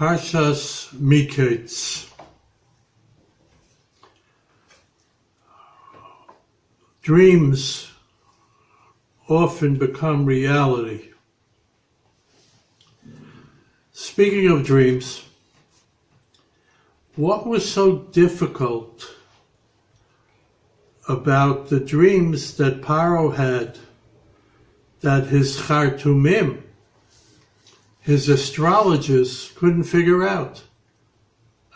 Parshas Miketz. Dreams often become reality. Speaking of dreams, what was so difficult about the dreams that Paro had that his chartumim, his astrologers, couldn't figure out?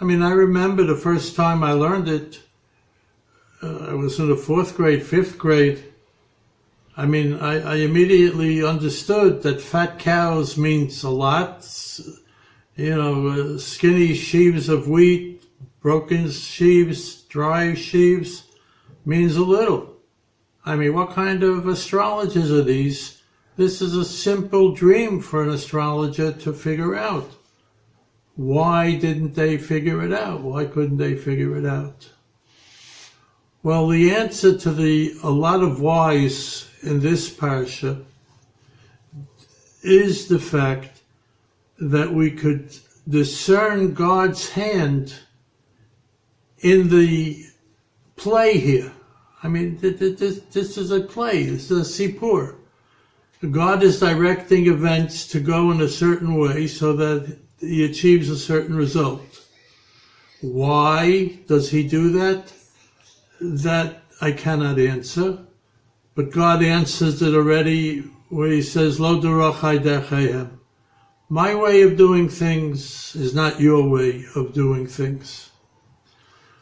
I mean, I remember the first time I learned it, I was in the 4th grade, 5th grade. I mean, I immediately understood that fat cows means a lot. You know, skinny sheaves of wheat, broken sheaves, dry sheaves means a little. I mean, what kind of astrologers are these? This is a simple dream for an astrologer to figure out. Why didn't they figure it out? Why couldn't they figure it out? Well, the answer to a lot of whys in this parsha is the fact that we could discern God's hand in the play here. I mean, this is a play. It's a sipur. God is directing events to go in a certain way so that he achieves a certain result. Why does he do that? That I cannot answer. But God answers it already where he says, Lo derachai dercheihem. My way of doing things is not your way of doing things.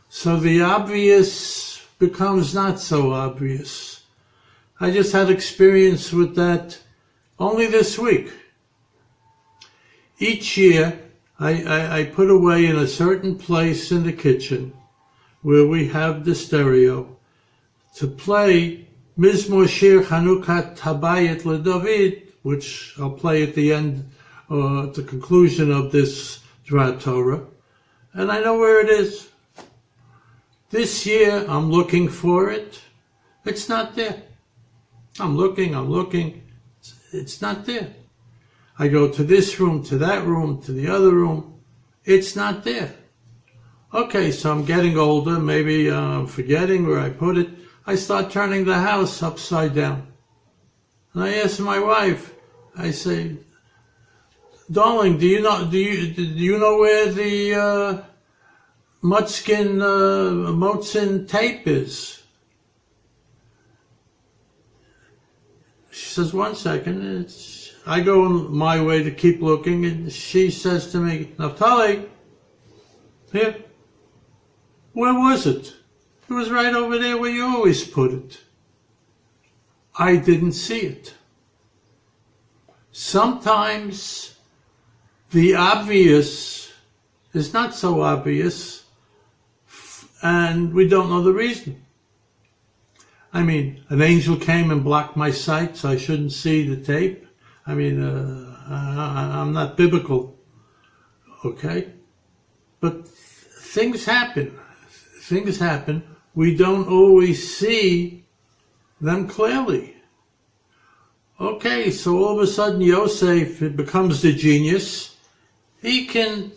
So the obvious becomes not so obvious. I just had experience with that only this week. Each year, I put away in a certain place in the kitchen where we have the stereo to play Mizmor Shir Chanukat Habayit LeDavid, which I'll play at the end, at the conclusion of this Dvar Torah, and I know where it is. This year I'm looking for it. It's not there. I'm looking. It's not there. I go to this room, to that room, to the other room. It's not there. Okay, so I'm getting older. Maybe I'm forgetting where I put it. I start turning the house upside down. And I ask my wife, I say, darling, do you know where the Mutzkin Motzin tape is? She says, 1 second. I go my way to keep looking, and she says to me, Naftali, here, where was it? It was right over there where you always put it. I didn't see it. Sometimes the obvious is not so obvious, and we don't know the reason. I mean, an angel came and blocked my sight, so I shouldn't see the tape. I mean, I'm not biblical, okay? But things happen. We don't always see them clearly. Okay, so all of a sudden Yosef becomes the genius. He can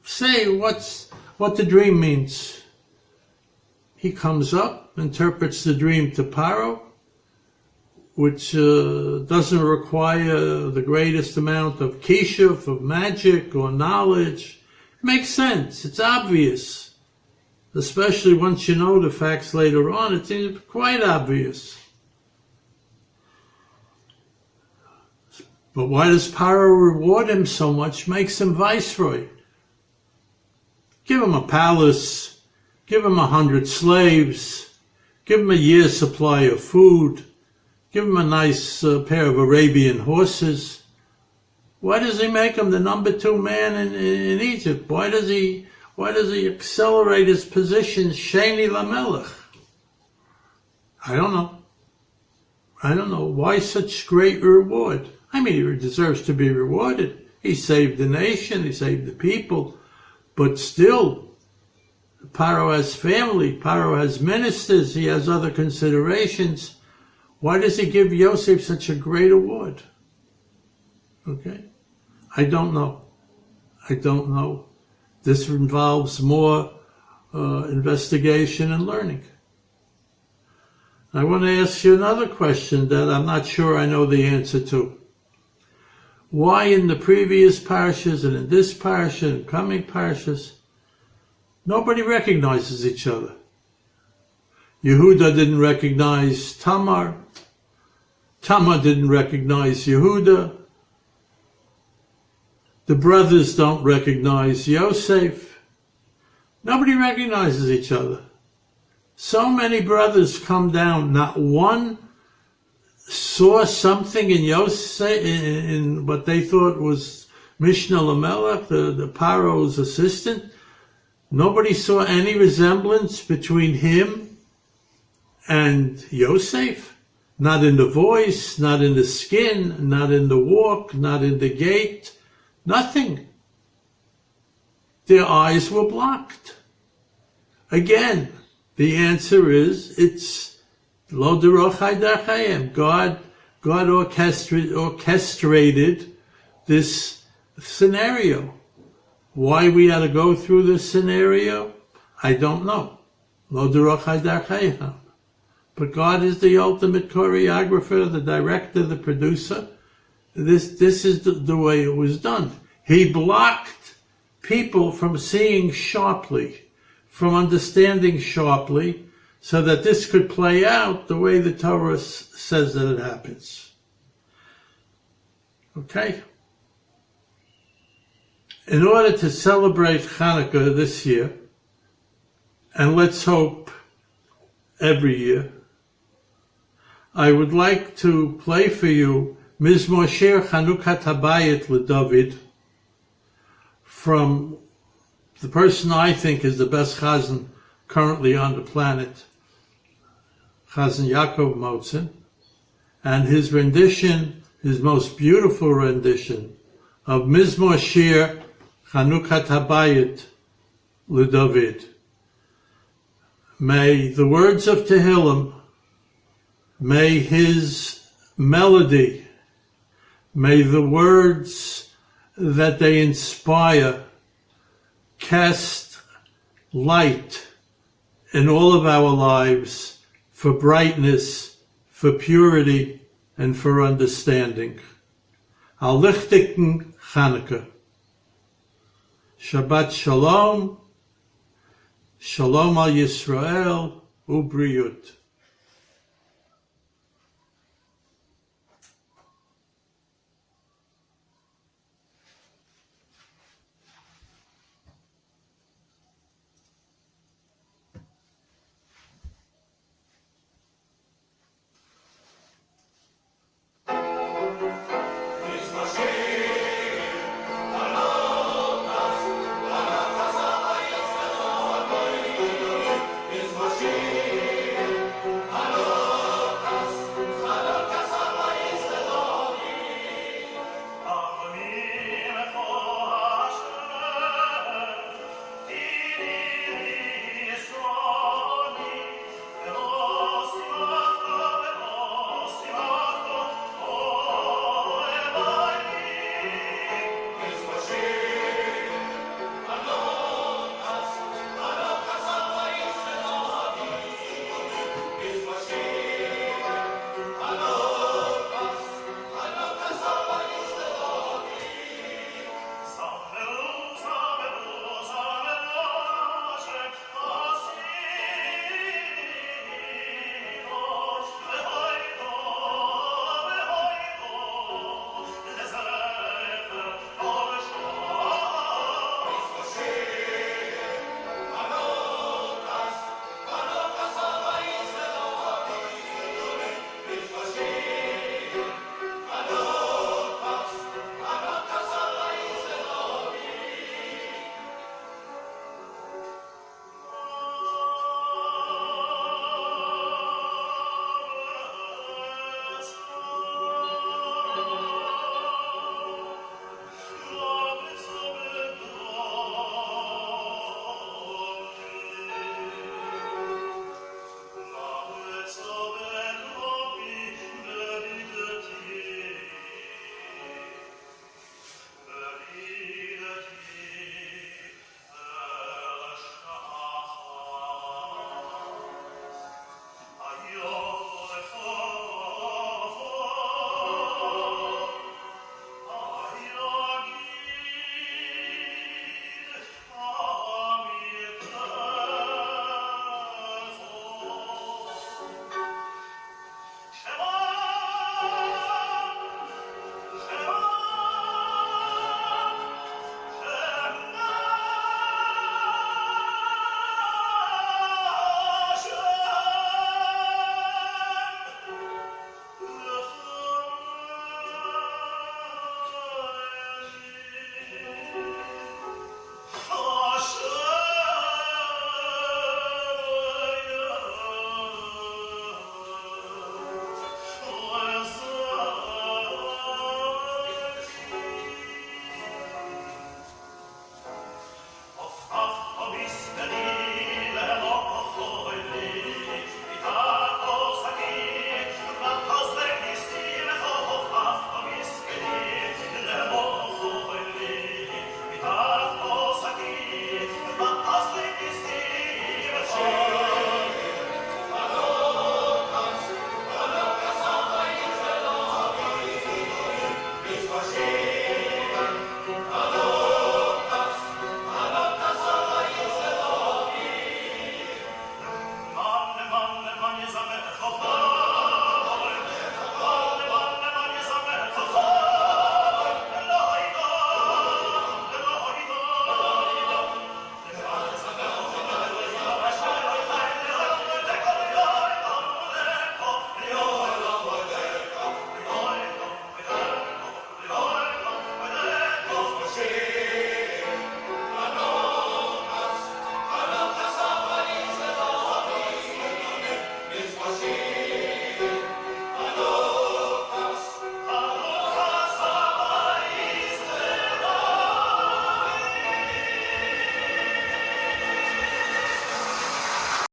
say what the dream means. He comes up, interprets the dream to Paro, which doesn't require the greatest amount of kishuf, of magic or knowledge. It makes sense. It's obvious. Especially once you know the facts later on, it seems quite obvious. But why does Paro reward him so much, makes him viceroy? Give him a palace, give him 100 slaves, give him a year's supply of food, give him a nice pair of Arabian horses. Why does he make him the number 2 man in Egypt? Why does he accelerate his position, Sheni Lamelech? I don't know. Why such great reward? I mean, he deserves to be rewarded. He saved the nation, he saved the people. But still, Paro has family, Paro has ministers, he has other considerations. Why does he give Yosef such a great award? Okay? I don't know. I don't know. This involves more investigation and learning. I want to ask you another question that I'm not sure I know the answer to. Why in the previous parshas and in this parsha and coming parshas, nobody recognizes each other? Yehuda didn't recognize Tamar. Tamar didn't recognize Yehuda. The brothers don't recognize Yosef. Nobody recognizes each other. So many brothers come down, not one saw something in Yosef, in what they thought was Mishnah Lamelech, the Paro's assistant. Nobody saw any resemblance between him and Yosef. Not in the voice, not in the skin, not in the walk, not in the gait, nothing. Their eyes were blocked. Again, the answer is, it's Lo Derochai Darchayim. God orchestrated this scenario. Why we had to go through this scenario, I don't know. Lo Derochai Darchayim. But God is the ultimate choreographer, the director, the producer. This is the way it was done. He blocked people from seeing sharply, from understanding sharply, so that this could play out the way the Torah says that it happens. Okay? In order to celebrate Hanukkah this year, and let's hope every year, I would like to play for you Mizmor Shir Chanukat Habayit LeDavid from the person I think is the best chazan currently on the planet, Chazan Yaakov Motzen, and his rendition, his most beautiful rendition of Mizmor Shir Chanukat Habayit LeDavid. May the words of Tehillim, may his melody, may the words that they inspire cast light in all of our lives for brightness, for purity, and for understanding. Al lichtigen Chanukah. Shabbat Shalom, Shalom al Yisrael, Ubriyut.